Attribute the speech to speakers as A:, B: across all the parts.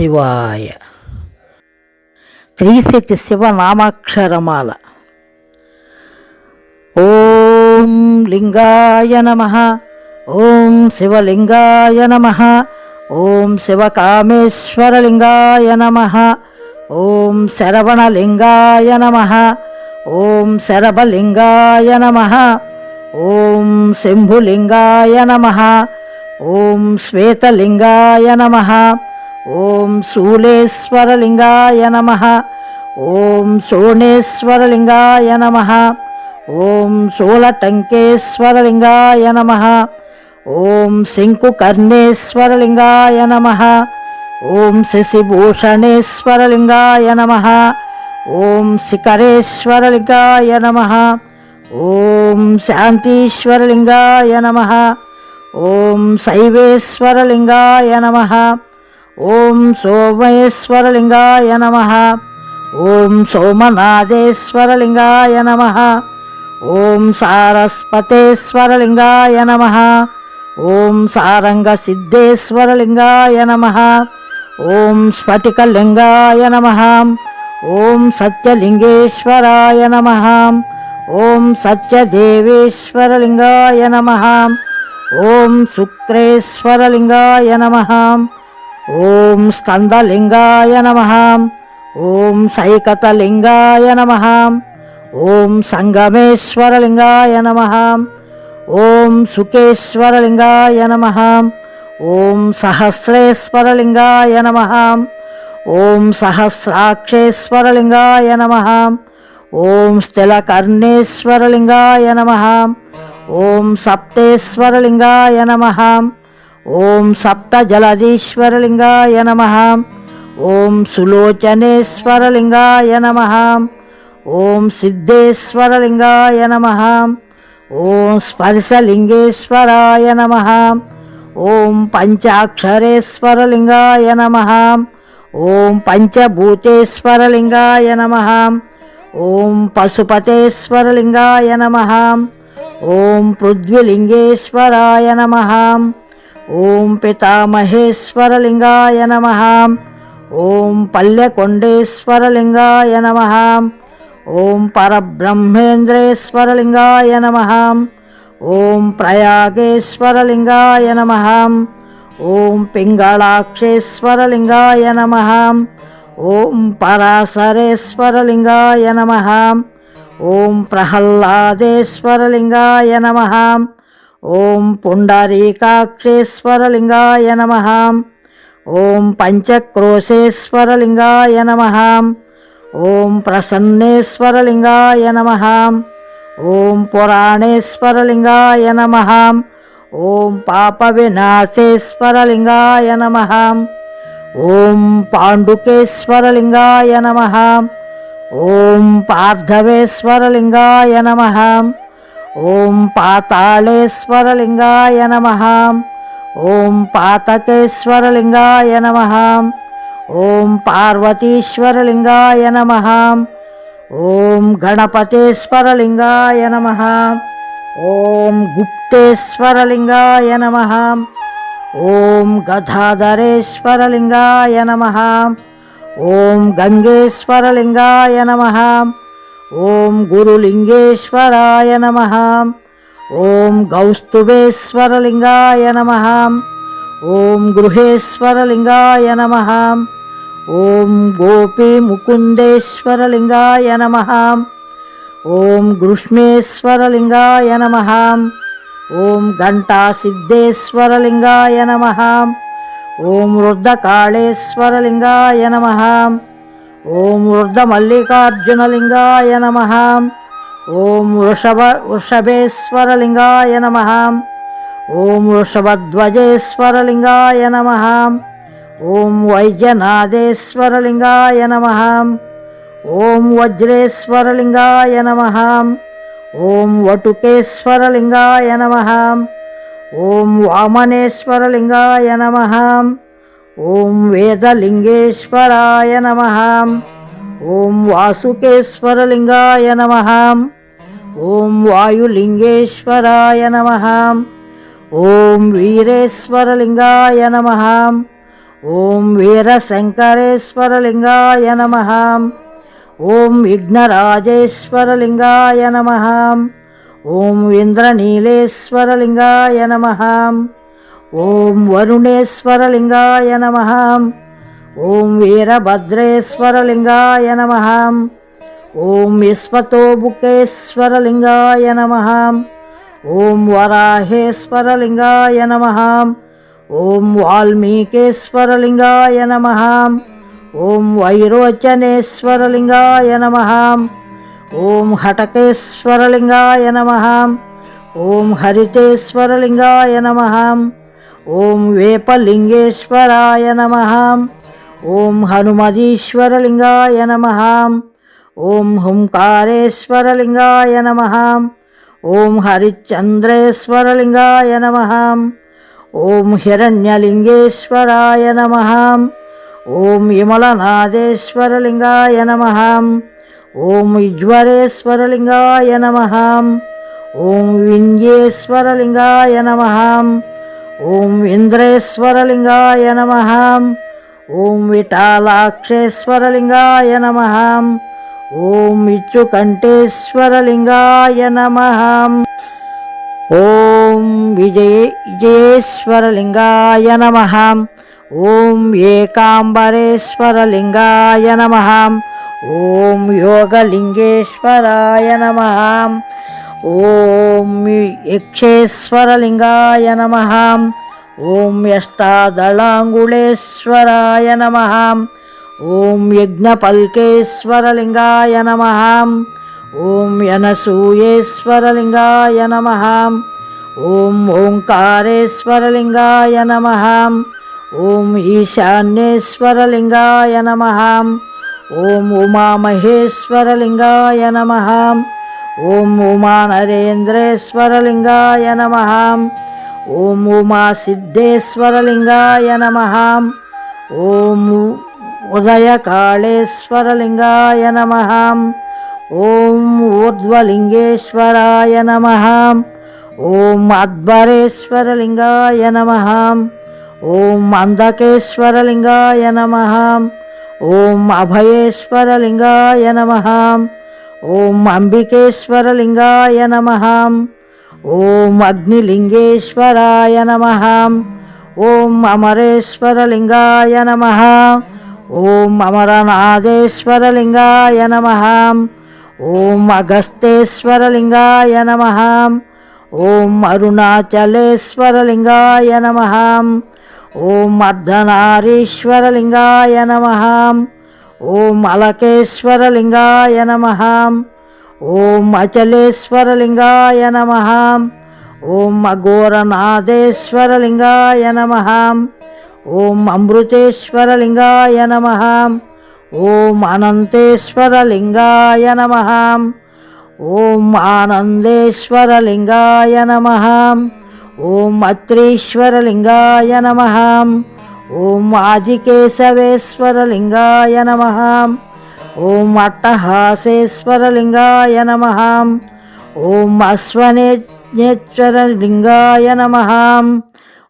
A: శివాయ. త్రిశక్తి శివనామాక్షరమాల. ఓం లింగాయ నమః. ఓం శివలింగాయ నమః. ఓం శివకామేశ్వరలింగాయ నమః. ఓం శరవణలింగాయ నమః. ఓం శరభలింగాయ నమః. ఓం శంభులింగాయ నమః. ఓం శ్వేతలింగాయ నమః. ఓం శూలేశ్వరలింగాయ నమః. ఓం శోణేశ్వరలింగాయ నమః. ఓం శూలటంకేశ్వరలింగాయ నమః. ఓం శంకుకర్ణేశ్వరలింగాయ నమః. ఓం శశిభూషణేశ్వరలింగాయ నమః. ఓం శిఖరేశ్వరలింగాయ నమః. ఓం శాంతీశ్వరలింగాయ నమః. ఓం శైవేశ్వరలింగాయ నమః. ఓం సోమేశ్వరలింగాయ నమః. ఓం సోమనాథేశ్వరలింగాయ నమః. ఓం సారస్వతేశ్వరలింగాయ నమః. ఓం సారంగసిద్ధేశ్వరలింగాయ నమః. ఓం స్ఫటికలింగాయ నమః. ఓం సత్యలింగేశ్వరాయ నమః. ఓం సత్యదేవేశ్వరలింగాయ నమః. ఓం శుక్రేశ్వరలింగాయ నమః. ఓం స్కందలింగాయ నమః. ఓం సైకతలింగాయ నమః. ఓం సంగమేశ్వరలింగాయ నమః. ఓం సుకేశ్వరలింగాయ నమః. ఓం సహస్రేశ్వరలింగాయ నమః. ఓం సహస్రాక్షేశ్వరలింగాయ నమః. ఓం స్థిలకర్ణేశ్వరలింగాయ నమః. ఓం సప్తేశ్వరలింగాయ నమః. ఓం సప్తజలధీశ్వరలింగాయ నమః. ఓం సులోచనేశ్వరలింగాయ నమః. ఓం సిద్ధేశ్వరలింగాయ నమః. ఓం స్పర్శలింగేశ్వరాయ నమః. ఓం పంచాక్షరేశ్వరలింగాయ నమః. ఓం పంచభూతేశ్వరలింగాయ నమః. ఓం పశుపతేశ్వరలింగాయ నమః. ఓం పృథ్వీలింగేశ్వరాయ నమః. ఓం పితామహేశ్వరలింగాయ నమః. ఓం పల్లెకొండేశ్వరలింగాయ నమః. ఓం పరబ్రహ్మేంద్రేశ్వరలింగాయ నమః. ఓం ప్రయాగేశ్వరలింగాయ నమః. ఓం పింగళాక్షేశ్వరలింగాయ నమః. ఓం పరాశరేశ్వరలింగాయ నమః. ఓం ప్రహ్లాదేశ్వరలింగాయ నమః. ఓం పుండరీకాక్షేశ్వరలింగాయ నమః. ఓం పంచక్రోశేశ్వరలింగాయ నమః. ఓం ప్రసన్నేశ్వరలింగాయ నమః. ఓం పురాణేశ్వరలింగాయ నమః. ఓం పాపవినాశేశ్వరలింగాయ నమః. ఓం పాండుకేశ్వరలింగాయ నమః. ఓం పార్థవేశ్వరలింగాయ నమః. ఓం పాతాళేశ్వరలింగాయ నమః. ఓం పాతకేశ్వరలింగాయ నమః. ఓం పార్వతీశ్వరలింగాయ నమః. ఓం గణపతేశ్వరలింగాయ నమః. ఓం గుప్తేశ్వరలింగాయ నమః. ఓం గదాధరేశ్వరలింగాయ నమః. ఓం గంగేశ్వరలింగాయ నమః. ఓం గురులింగేశ్వరాయ నమః. ఓం గౌస్తుభేశ్వరలింగాయ నమః. ఓం గృహేశ్వరలింగాయ నమః. ఓం గోపీముకుందేశ్వరలింగాయ నమః. ఓం గృష్మేశ్వరలింగాయ నమః. ఓం ఘంటాసిద్ధేశ్వరలింగాయ నమః. ఓం వృద్ధకాళేశ్వరలింగాయ నమః. ఓం వృద్ధమల్లికార్జునలింగాయ నమః. ఓం వృషభేశ్వరలింగాయ నమః. ఓం వృషభధ్వజేశ్వరలింగాయ నమః. ఓం వైద్యనాథేశ్వరలింగాయ నమః. ఓం వజ్రేశ్వరలింగాయ నమః. ఓం వటుకేశ్వరలింగాయ నమః. ఓం వామనేశ్వరలింగాయ నమః. ఓం వేదలింగేశ్వరాయ నమః. ఓం వాసుకేశ్వరలింగాయ నమః. ఓం వాయులింగేశ్వరాయ నమః. ఓం వీరేశ్వరలింగాయ నమః. ఓం వీరశంకరేశ్వరలింగాయ నమః. ఓం విఘ్నరాజేశ్వరలింగాయ నమః. ఓం ఇంద్రనీలేశ్వరలింగాయ నమః. ఓం వరుణేశ్వరలింగాయ నమః. ఓం వీరభద్రేశ్వరలింగాయ నమః. ఓం విశ్వతోముఖేశ్వరలింగాయ నమః. ఓం వరాహేశ్వరలింగాయ నమః. ఓం వాల్మీకేశ్వరలింగాయ నమః. ఓం వైరోచనేశ్వరలింగాయ నమః. ఓం హటకేశ్వరలింగాయ నమః. ఓం హరితేశ్వరలింగాయ నమః. ఓం వేపలింగేశ్వరాయ నమః. ఓం హనుమదీశ్వరలింగాయ నమః. ఓం హుంకారేశ్వరలింగాయ నమః. ఓం హరిశ్చంద్రేశ్వరలింగాయ నమః. ఓం హిరణ్యలింగేశ్వరాయ నమః. ఓం విమలనాథేశ్వరలింగాయ నమః. ఓం ఈశ్వరేశ్వరలింగాయ నమః. ఓం వింధ్యేశ్వరలింగాయ నమః. ఓం ఇంద్రేశ్వరలింగాయ నమః. ఓం విఠాలాక్షేశ్వరలింగాయ నమః. ఓం ఇచ్చుకంఠేశ్వరలింగాయ నమః. ఓం విజయేశ్వరలింగాయ నమః. ఓం ఏకాంబరేశ్వరలింగాయ నమః. ఓం యోగలింగేశ్వరాయ నమః. ఓం యక్షేశ్వరలింగాయ నమః. ఓం అష్టాదళాంగుళేశ్వరాయ నమః. ఓం యజ్ఞపల్కేశ్వరలింగాయ నమః. ఓం యనసూయేశ్వరలింగాయ నమః. ఓం ఓంకారేశ్వరలింగాయ నమః. ఓం ఈశాన్యేశ్వరలింగాయ నమః. ఓం ఉమామహేశ్వరలింగాయ నమః. ఓం ఉమానరేంద్రేశ్వరలింగాయ నమః. ఓం ఉమాసిద్ధేశ్వరలింగాయ నమః. ఓం ఉదయకాళేశ్వరలింగాయ నమః. ఓం ఊర్ధ్వలింగేశ్వరాయ నమః. ఓం అద్భరేశ్వరలింగాయ నమః. ఓం అంధకేశ్వరలింగాయ నమః. ఓం అభయేశ్వరలింగాయ నమః. ఓం అంబికేశ్వరలింగాయ నమః. ఓం అగ్నిలింగేశ్వరాయ నమః. ఓం అమరేశ్వరలింగాయ నమః. ఓం అమరనాథేశ్వరలింగాయ నమః. ఓం అగస్తేశ్వరలింగాయ నమః. ఓం అరుణాచలేశ్వరలింగాయ నమః. ఓం అర్ధనారీశ్వరలింగాయ నమః. ఓం అలకేశ్వరలింగాయ నమః. ఓం అచలేశ్వరలింగాయ నమః. ఓం అఘోరనాథేశ్వరలింగాయ నమః. ఓం అమృతేశ్వరలింగాయ నమః. ఓం అనంతేశ్వరలింగాయ నమః. ఓం ఆనందేశ్వరలింగాయ నమః. ఓం అత్రీశ్వరలింగాయ నమః. ఓం ఆదికేశవేశ్వరలింగాయ నమః. ఓం అట్టహాసేశ్వరలింగాయ నమః. ఓం అశ్వనేశ్వరలింగాయ నమః.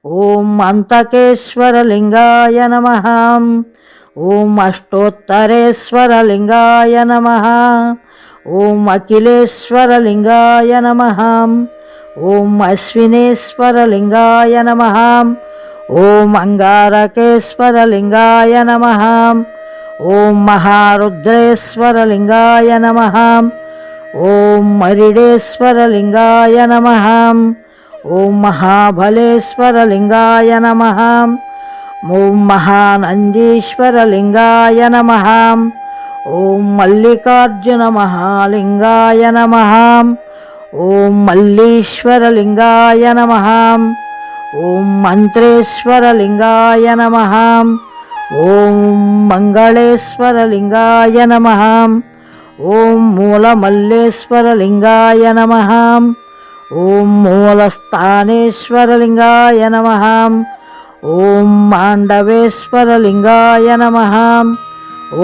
A: ఓం అంతకేశ్వరలింగాయ నమః. ఓం అష్టోత్తరేశ్వరలింగాయ నమః. ఓం అఖిలేశ్వరలింగాయ నమః. ఓం అశ్వినేశ్వరలింగాయ నమః. ఓం అంగారకేశ్వరలింగాయ నమః. ఓం మహారుద్రేశ్వరలింగాయ నమః. ఓం మరిడేశ్వరలింగాయ నమః. ఓం మహాబలేశ్వరలింగాయ నమః. ఓం మహానందీశ్వరలింగాయ నమః. ఓం మల్లికార్జున మహాలింగాయ నమః. ఓం మల్లీశ్వరలింగాయ నమః. ఓం మంత్రేశ్వరలింగాయ నమః. ఓం మంగళేశ్వరలింగాయ నమః. ఓం మూలమల్లేశ్వరలింగాయ నమః. ఓం మూలస్థానేశ్వరలింగాయ నమః. ఓం మాండవేశ్వరలింగాయ నమః.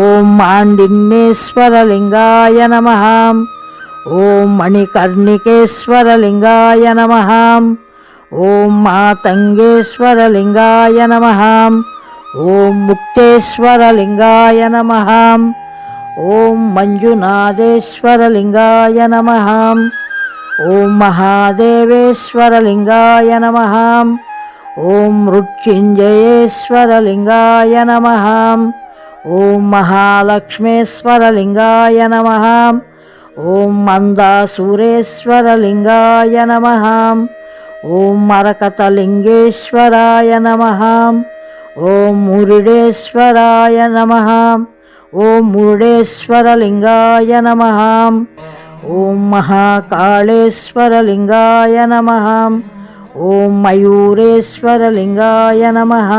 A: ఓం మాండిన్యేశ్వరలింగాయ నమః. ఓం మణికర్ణికేశ్వరలింగాయ నమః. ఓం మాతంగేశ్వరలింగాయ నమః. ఓం ముక్తేశ్వరలింగాయ నమః. ఓం మంజునాథేశ్వరలింగాయ నమః. ఓం మహాదేవేశ్వరలింగాయ నమః. ఓం మృత్యుంజయేశ్వరలింగాయ నమః. ఓం మహాలక్ష్మేశ్వరలింగాయ నమః. ఓం మందాసురేశ్వరలింగాయ నమః. ఓం మరకతలింగేశ్వరాయ నమః. ఓం మురుడేశ్వరాయ నమః. ఓం మురుడేశ్వరలింగాయ నమః. ఓం మహాకాళేశ్వరలింగాయ నమః. ఓం మయూరేశ్వరలింగాయ నమః.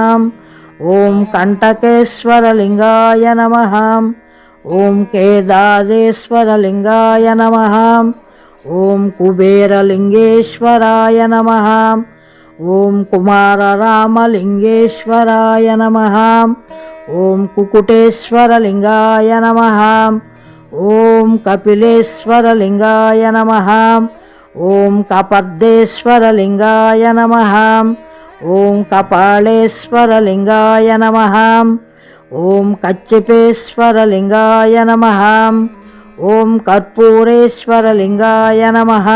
A: ఓం కంటకేశ్వరలింగాయ నమః. ఓం కేదారేశ్వరలింగాయ నమః. ఓం కుబేరలింగేశ్వరాయ నమః. ఓం కుమారరామలింగేశ్వరాయ నమః. ఓం కుకుటేశ్వరలింగాయ నమః. ఓం కపిలేశ్వరలింగాయ నమః. ఓం కపర్దేశ్వరలింగాయ నమః. ఓం కపాళేశ్వరలింగాయ నమః. ఓం కచ్చిపేశ్వరలింగాయ నమః. ఓం కర్పూరేశ్వరలింగాయ నమః.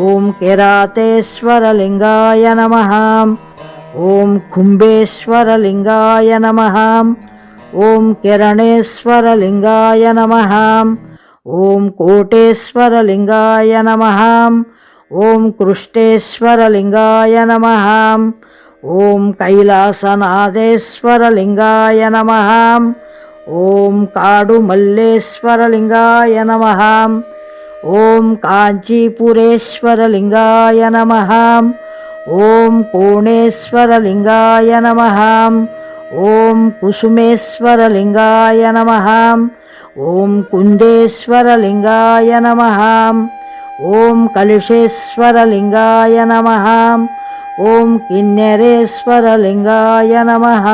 A: ఓం కిరాతేశ్వరలింగాయ నమః. ఓం కుంభేశ్వరలింగాయ నమః. ఓం కిరణేశ్వరలింగాయ నమః. ఓం కోటేశ్వరలింగాయ నమః. ఓం కృష్టేశ్వరలింగాయ నమః. ఓం కైలాసనాథేశ్వరలింగాయ నమః. ఓం కాడుమల్లేశ్వరలింగాయ నమః. ఓం కాంచీపురేశ్వరలింగాయ నమః. ఓం కోణేశ్వరలింగాయ నమః. ఓం కుసుమేశ్వరలింగాయ నమః. ఓం కుందేశ్వరలింగాయ నమః. ఓం కలిషేశ్వరలింగాయ నమః. ఓం కిన్నెరేశ్వరలింగాయ నమః.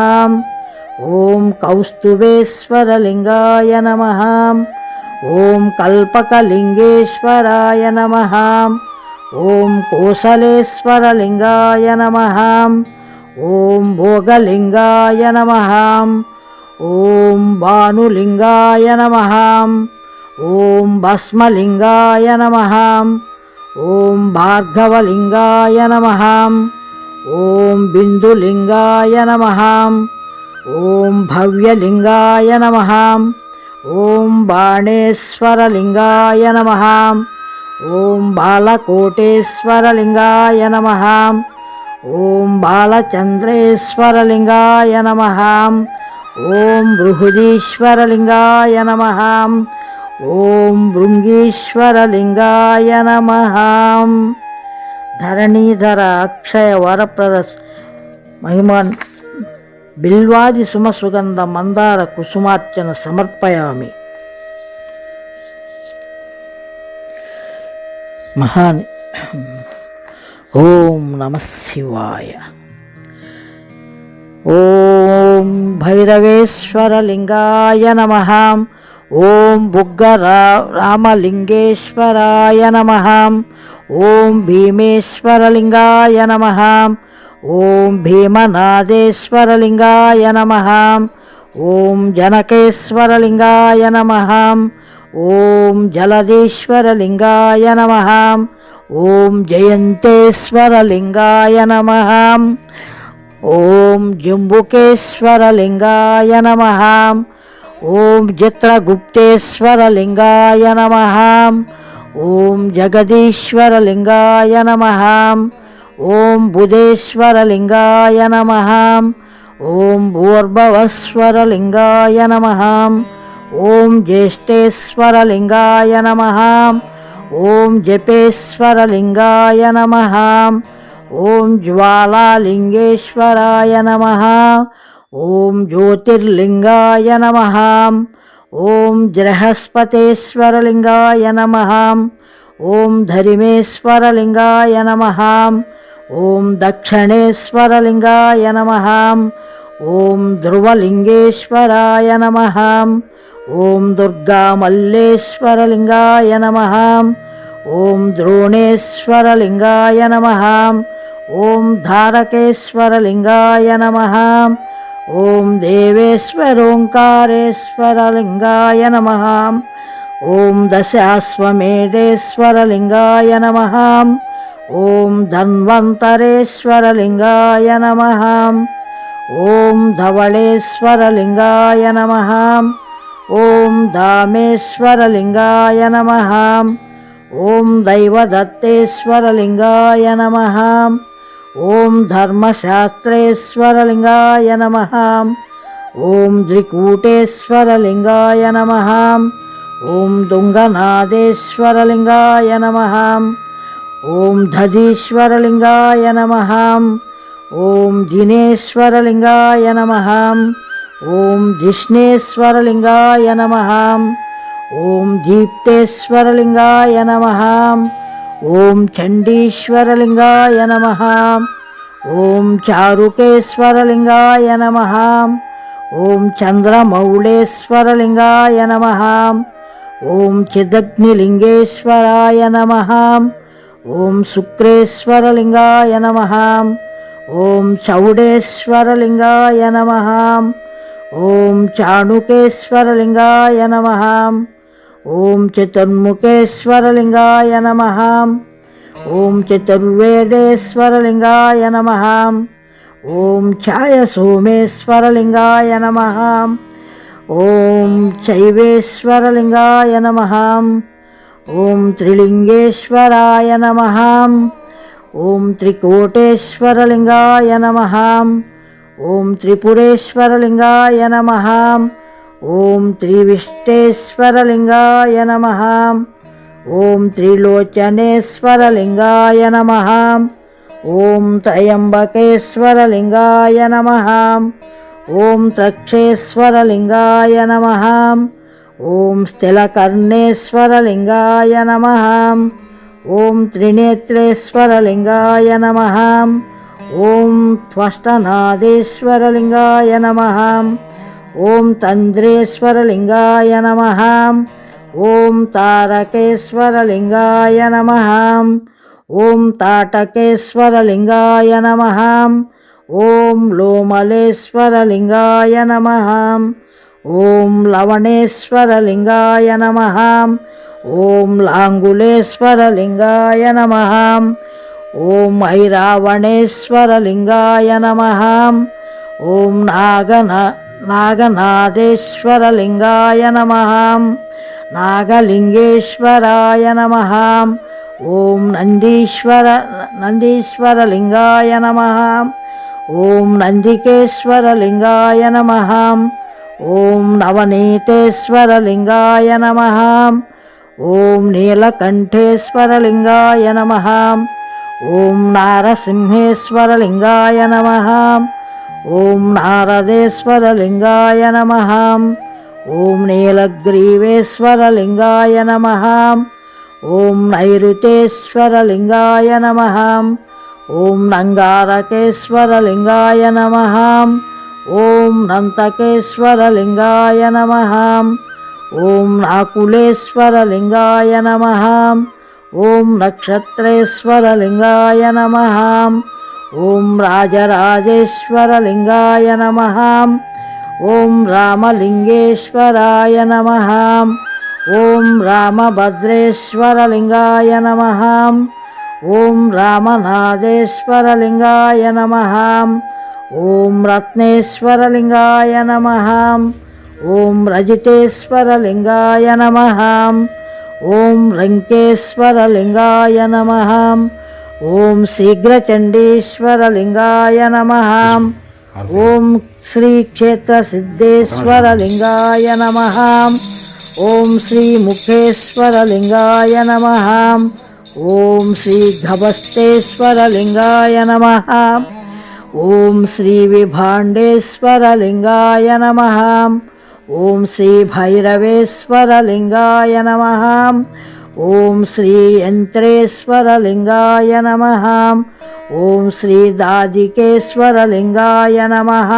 A: ఓం కౌస్తుభేశ్వరలింగాయ నమః. ఓం కల్పకలింగేశ్వరాయ నమః. ఓం కోసలేశ్వరలింగాయ నమః. ఓం భోగలింగాయ నమః. ఓం భానులింగాయ నమః. ఓం భస్మలింగాయ నమః. ఓం భార్గవలింగాయ నమః. ఓం బిందులింగాయ నమః. ఓం భవ్యలింగాయ నమః. ఓం బాణేశ్వరలింగాయ నమః. ఓం బాలకోటేశ్వరలింగాయ నమః. ఓం బాలచంద్రేశ్వరలింగాయ నమః. ఓం బృహదీశ్వరలింగాయ నమః. ఓం భృంగీశ్వరలింగాయ నమః. ధరణీధర అక్షయ వరప్రద మహిమాన్ బిల్వాది సుమసుగంధ మందార కుసుమార్చన సమర్పయామి. మహాన్ ఓం నమః శివాయ. ఓం భైరవేశ్వరలింగాయ నమః. ఓం బుగ్గ రామలింగేశ్వరాయ నమః. ఓం భీమేశ్వరలింగాయ నమః. ఓం భీమనాథేశ్వరలింగాయ నమః. ఓం జనకేశ్వరలింగాయ నమః. ఓం జలదీశ్వరలింగాయ నమః. ఓం జయంతేశ్వరలింగాయ నమః. ఓం జంబుకేశ్వరలింగాయ నమః. ఓం చిత్రగుప్తేశ్వరలింగాయ నమః. ఓం జగదీశ్వరలింగాయ నమః. ఓం బుధేశ్వరలింగాయ నమః. ఓం భూర్భవస్వరలింగాయ నమః. ఓం జ్యేష్ఠేశ్వరలింగాయ నమః. ఓం జపేశ్వరలింగాయ నమః. ఓం జ్వాలాలింగేశ్వరాయ నమః. ఓం జ్యోతిర్లింగాయ నమః. ఓం బృహస్పతేశ్వరలింగాయ నమః. ఓం ధరిమేశ్వరలింగాయ నమః. ఓం దక్షిణేశ్వరలింగాయ నమః. ఓం ధ్రువలింగేశ్వరాయ నమః. ఓం దుర్గామల్లేశ్వరలింగాయ నమః. ఓం ద్రోణేశ్వరలింగాయ నమః. ఓం ధారకేశ్వరలింగాయ నమః. ఓం దేవేశ్వరోంకారేశ్వరలింగాయ నమః. ఓం దశాశ్వమేధేశ్వరలింగాయ నమః. ఓం ధన్వంతరేశ్వరలింగాయ నమః. ఓం ధవళేశ్వరలింగాయ నమః. ఓం దామేశ్వరలింగాయ నమః. ఓం దైవదత్తేశ్వరలింగాయ నమః. ఓం ధర్మశాస్త్రేశ్వరలింగాయ నమః. ఓం త్రికూటేశ్వరలింగాయ నమః. ఓం దుంగనాథేశ్వరలింగాయ నమః. ఓం దధీశ్వరలింగాయ నమః. ఓం దినేశ్వరలింగాయ నమః. ఓం ధిష్ణేశ్వరలింగాయ నమః. ఓం దీప్తేశ్వరలింగాయ నమః. ఓం చండీశ్వరలింగాయ నమః. ఓం చారుకేశ్వరలింగాయ నమః. ఓం చంద్రమౌళేశ్వరలింగాయ నమః. ఓం చిదగ్నిలింగేశ్వరాయ నమః. ఓం శుక్రేశ్వరలింగాయ నమః. ఓం చౌడేశ్వరలింగాయ నమః. ఓం చాణుకేశ్వరలింగాయ నమః. ఓం చతుర్ముఖేశ్వరలింగాయ నమః. ఓం చతుర్వేదేశ్వరలింగాయ నమః. ఓం ఛాయసోమేశ్వరలింగాయ నమః. ఓం చైవేశ్వరలింగాయ నమః. ఓం త్రిలింగేశ్వరాయ నమః. ఓం త్రికోటేశ్వరలింగాయ నమః. ఓం త్రిపురేశ్వరలింగాయ నమః. ఓం త్రివిష్టేశ్వరలింగాయ నమః. ఓం త్రిలోచనేశ్వరలింగాయ నమః. ఓం త్రయంబకేశ్వరలింగాయ నమః. ఓం త్రక్షేశ్వరలింగాయ నమః. ఓం స్థిలకర్ణేశ్వరలింగాయ నమః. ఓం త్రినేత్రేశ్వరలింగాయ నమః. ఓం త్వష్టనాదేశ్వరలింగాయ నమః. ఓం తంద్రేశ్వరలింగాయ నమః. ఓం తారకేశ్వరలింగాయ నమః. ఓం తాటకేశ్వరలింగాయ నమః. ఓం లోమలేశ్వరలింగాయ నమః. ఓం లవణేశ్వరలింగాయ నమః. ఓం లాంగులేశ్వరలింగాయ నమః. ఓం ఐరావణేశ్వరలింగాయ నమః. ఓం నాగనాథేశ్వరలింగాయ నమః. నాగలింగేశ్వరాయ నమః. ఓం నందీశ్వరలింగాయ నమః. ఓం నందికేశ్వరలింగాయ నమః. ఓం నవనీతేశ్వరలింగాయ నమః. ఓం నీలకంఠేశ్వరలింగాయ నమః. ఓం నారసింహేశ్వరలింగాయ నమః. ఓం నారదేశ్వరలింగాయ నమః. ఓం నీలగ్రీవేశ్వరలింగాయ నమః. ఓం నైరుతేశ్వరలింగాయ నమః. ఓం నంగారకేశ్వరలింగాయ నమః. ఓం నంతకేశ్వరలింగాయ నమః. ఓం నాకులేశ్వరలింగాయ నమః. ఓం నక్షత్రేశ్వరలింగాయ నమః. ఓం రాజరాజేశ్వరలింగాయ నమః. ఓం రామలింగేశ్వరాయ నమః. ఓం రామభద్రేశ్వరలింగాయ నమః. ఓం రామనాథేశ్వరలింగాయ నమః. ఓం రత్నేశ్వరలింగాయ నమః. ఓం రజితేశ్వరలింగాయ నమః. ఓం రంకేశ్వరలింగాయ నమః. ఓం శీఘ్రచండీశ్వరలింగాయ నమః. ఓం శ్రీ క్షేత్రసిద్ధేశ్వరలింగాయ నమః. ఓం శ్రీ ముఖేశ్వరలింగాయ నమః. ఓం శ్రీ గభస్తేశ్వరలింగాయ నమః. ఓం శ్రీ విభాండేశ్వరలింగాయ నమః. ఓం శ్రీ భైరవేశ్వరలింగాయ నమః. ఓం శ్రీ యంత్రేశ్వరలింగాయ నమః. ఓం శ్రీ దాదికేశ్వరలింగాయ నమః.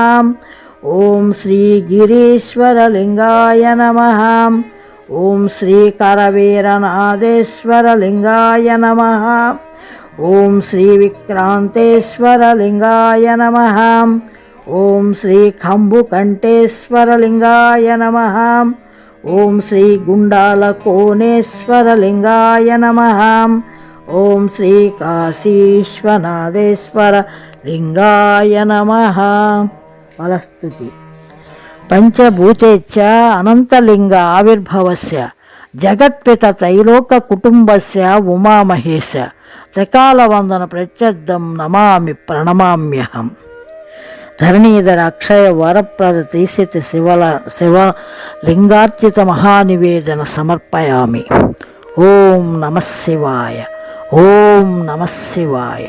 A: ఓం శ్రీ గిరీశ్వరలింగాయ నమః. ఓం శ్రీ కరవీరనాథేశ్వరలింగాయ నమః. ఓం శ్రీ విక్రాంతేశ్వరలింగాయ నమః. ఓం శ్రీ కంబుకంఠేశ్వరలింగాయ నమః. ఓం శ్రీ గుండాలకోనేశ్వరలింగాయ నమః. ఓం శ్రీ కాశీశ్వనాథేశ్వర లింగాయ నమః. ఫలస్తుతి. పంచభూతేచ్చ అనంతలింగ ఆవిర్భవస్య జగత్పిత త్రైలోక కుటుంబస్య ఉమామహేశ త్రికాలవందన ప్రత్యర్థం నమామి ప్రణమామ్యహం. ధరణీధర అక్షయ వరప్రద త్రిశతి శివలింగార్చిత మహానివేదన సమర్పయామి. ఓం నమః శివాయ. ఓం నమః శివాయ.